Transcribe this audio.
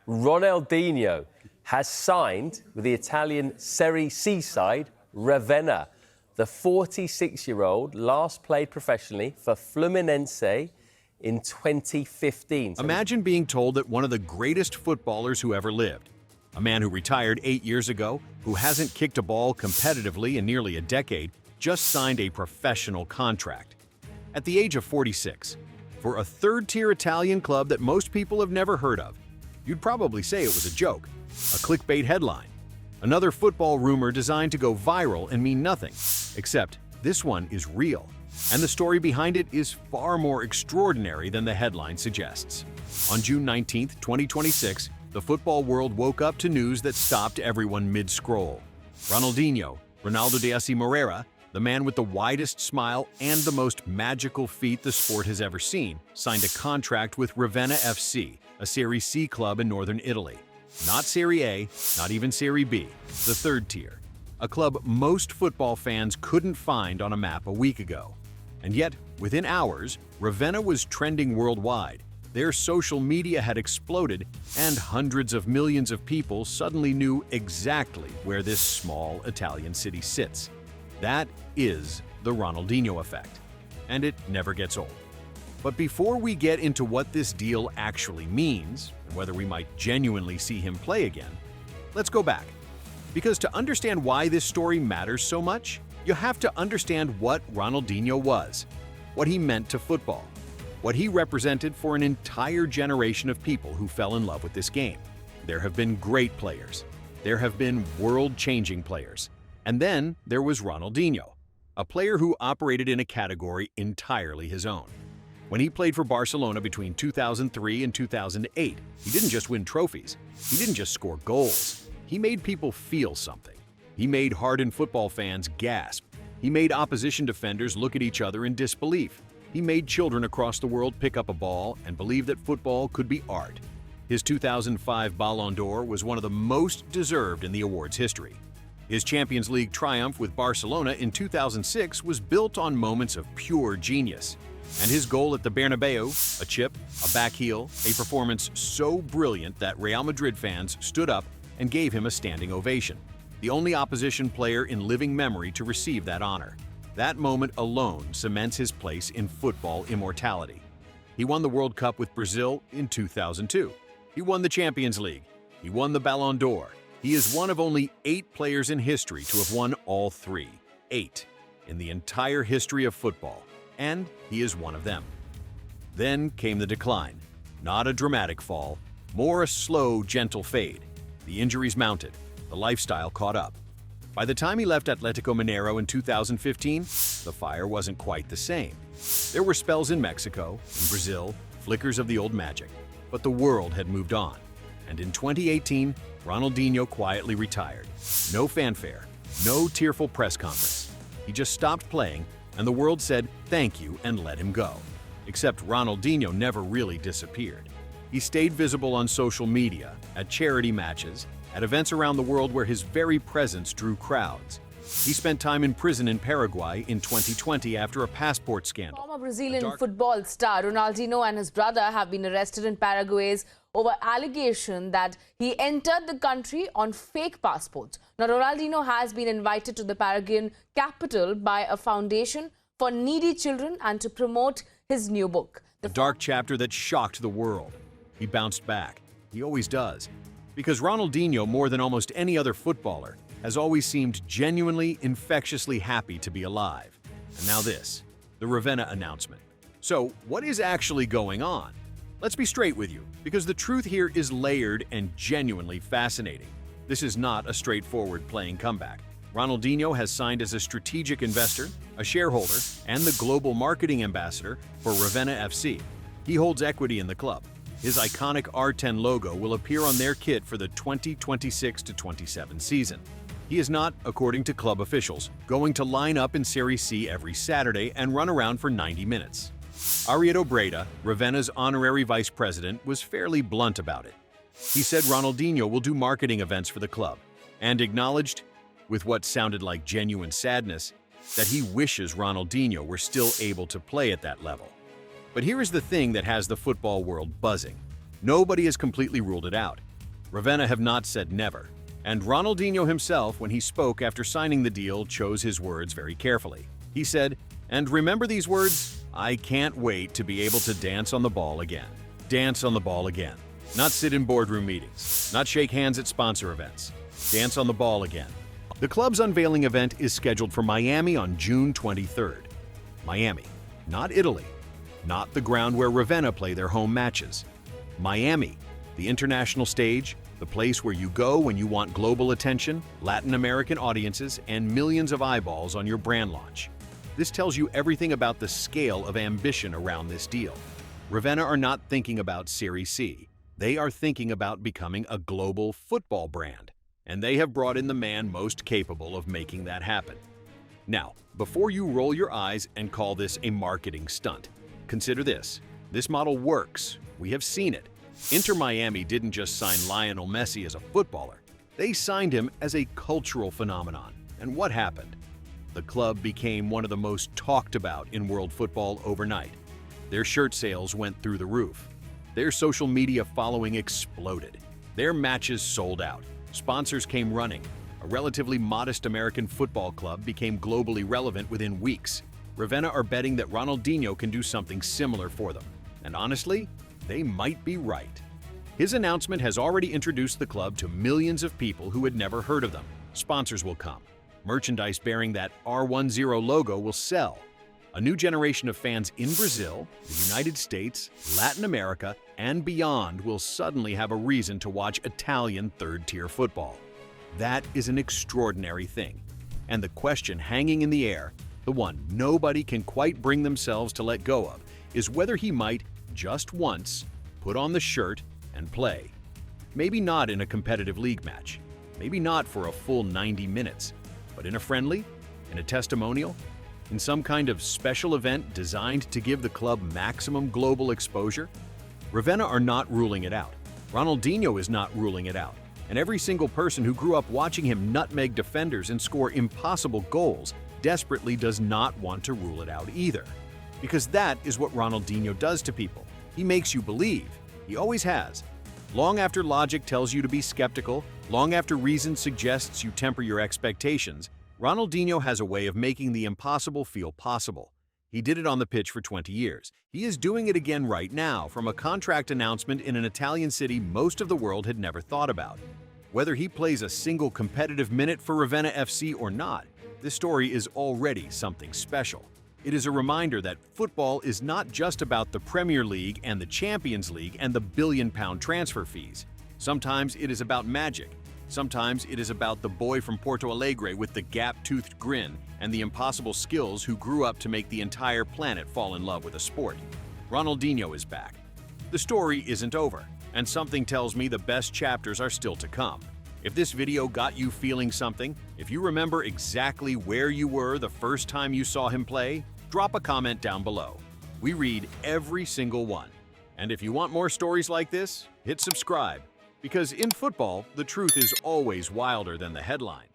Ronaldinho has signed with the Italian Serie C side, Ravenna. The 46-year-old last played professionally for Fluminense in 2015. Imagine being told that one of the greatest footballers who ever lived, a man who retired 8 years ago, who hasn't kicked a ball competitively in nearly a decade, just signed a professional contract. At the age of 46, for a third-tier Italian club that most people have never heard of, you'd probably say it was a joke, a clickbait headline, another football rumor designed to go viral and mean nothing, except this one is real, and the story behind it is far more extraordinary than the headline suggests. On June 19, 2026, the football world woke up to news that stopped everyone mid-scroll. Ronaldinho, Ronaldo de Moreira, the man with the widest smile and the most magical feet the sport has ever seen, signed a contract with Ravenna FC, a Serie C club in northern Italy. Not Serie A, not even Serie B, the third tier. A club most football fans couldn't find on a map a week ago. And yet, within hours, Ravenna was trending worldwide. Their social media had exploded, and hundreds of millions of people suddenly knew exactly where this small Italian city sits. That is the Ronaldinho effect, and it never gets old. But before we get into what this deal actually means, and whether we might genuinely see him play again, let's go back. Because to understand why this story matters so much, you have to understand what Ronaldinho was, what he meant to football, what he represented for an entire generation of people who fell in love with this game. There have been great players. There have been world-changing players. And then there was Ronaldinho, a player who operated in a category entirely his own. When he played for Barcelona between 2003 and 2008, he didn't just win trophies. He didn't just score goals. He made people feel something. He made hardened football fans gasp. He made opposition defenders look at each other in disbelief. He made children across the world pick up a ball and believe that football could be art. His 2005 Ballon d'Or was one of the most deserved in the awards history. His Champions League triumph with Barcelona in 2006 was built on moments of pure genius. And his goal at the Bernabeu, a chip, a back heel, a performance so brilliant that Real Madrid fans stood up and gave him a standing ovation. The only opposition player in living memory to receive that honor. That moment alone cements his place in football immortality. He won the World Cup with Brazil in 2002. He won the Champions League. He won the Ballon d'Or. He is one of only 8 players in history to have won all 3. 8 in the entire history of football. And he is one of them. Then came the decline. Not a dramatic fall, more a slow, gentle fade. The injuries mounted. The lifestyle caught up. By the time he left Atletico Mineiro in 2015, the fire wasn't quite the same. There were spells in Mexico, in Brazil, flickers of the old magic. But the world had moved on. And in 2018, Ronaldinho quietly retired. No fanfare, no tearful press conference. He just stopped playing, and the world said thank you and let him go. Except Ronaldinho never really disappeared. He stayed visible on social media, at charity matches, at events around the world where his very presence drew crowds. He spent time in prison in Paraguay in 2020 after a passport scandal. Former Brazilian football star Ronaldinho and his brother have been arrested in Paraguay over allegation that he entered the country on fake passports. Now, Ronaldinho has been invited to the Paraguayan capital by a foundation for needy children and to promote his new book. A dark chapter that shocked the world. He bounced back. He always does. Because Ronaldinho, more than almost any other footballer, has always seemed genuinely, infectiously happy to be alive. And now this, the Ravenna announcement. So, what is actually going on? Let's be straight with you, because the truth here is layered and genuinely fascinating. This is not a straightforward playing comeback. Ronaldinho has signed as a strategic investor, a shareholder, and the global marketing ambassador for Ravenna FC. He holds equity in the club. His iconic R10 logo will appear on their kit for the 2026-27 season. He is not, according to club officials, going to line up in Serie C every Saturday and run around for 90 minutes. Ariete Breda, Ravenna's honorary vice president, was fairly blunt about it. He said Ronaldinho will do marketing events for the club and acknowledged, with what sounded like genuine sadness, that he wishes Ronaldinho were still able to play at that level. But here is the thing that has the football world buzzing. Nobody has completely ruled it out. Ravenna have not said never, and Ronaldinho himself, when he spoke after signing the deal, chose his words very carefully. He said, "And remember these words? I can't wait to be able to dance on the ball again. Dance on the ball again. Not sit in boardroom meetings, not shake hands at sponsor events. Dance on the ball again." The club's unveiling event is scheduled for Miami on June 23rd. Miami, not Italy, not the ground where Ravenna play their home matches. Miami, the international stage, the place where you go when you want global attention, Latin American audiences, and millions of eyeballs on your brand launch. This tells you everything about the scale of ambition around this deal. Ravenna are not thinking about Serie C. They are thinking about becoming a global football brand, and they have brought in the man most capable of making that happen. Now, before you roll your eyes and call this a marketing stunt, consider this. This model works. We have seen it. Inter Miami didn't just sign Lionel Messi as a footballer. They signed him as a cultural phenomenon. And what happened? The club became one of the most talked about in world football overnight. Their shirt sales went through the roof. Their social media following exploded. Their matches sold out. Sponsors came running. A relatively modest American football club became globally relevant within weeks. Ravenna are betting that Ronaldinho can do something similar for them. And honestly, they might be right. His announcement has already introduced the club to millions of people who had never heard of them. Sponsors will come. Merchandise bearing that R10 logo will sell. A new generation of fans in Brazil, the United States, Latin America, and beyond will suddenly have a reason to watch Italian third-tier football. That is an extraordinary thing. And the question hanging in the air, the one nobody can quite bring themselves to let go of, is whether he might, just once, put on the shirt and play. Maybe not in a competitive league match, maybe not for a full 90 minutes, but in a friendly, in a testimonial, in some kind of special event designed to give the club maximum global exposure. Ravenna are not ruling it out. Ronaldinho is not ruling it out. And every single person who grew up watching him nutmeg defenders and score impossible goals desperately does not want to rule it out either. Because that is what Ronaldinho does to people. He makes you believe. He always has. Long after logic tells you to be skeptical, long after reason suggests you temper your expectations, Ronaldinho has a way of making the impossible feel possible. He did it on the pitch for 20 years. He is doing it again right now from a contract announcement in an Italian city most of the world had never thought about. Whether he plays a single competitive minute for Ravenna FC or not, this story is already something special. It is a reminder that football is not just about the Premier League and the Champions League and the billion-pound transfer fees. Sometimes it is about magic. Sometimes it is about the boy from Porto Alegre with the gap-toothed grin and the impossible skills who grew up to make the entire planet fall in love with a sport. Ronaldinho is back. The story isn't over, and something tells me the best chapters are still to come. If this video got you feeling something, if you remember exactly where you were the first time you saw him play, drop a comment down below. We read every single one. And if you want more stories like this, hit subscribe. Because in football, the truth is always wilder than the headline.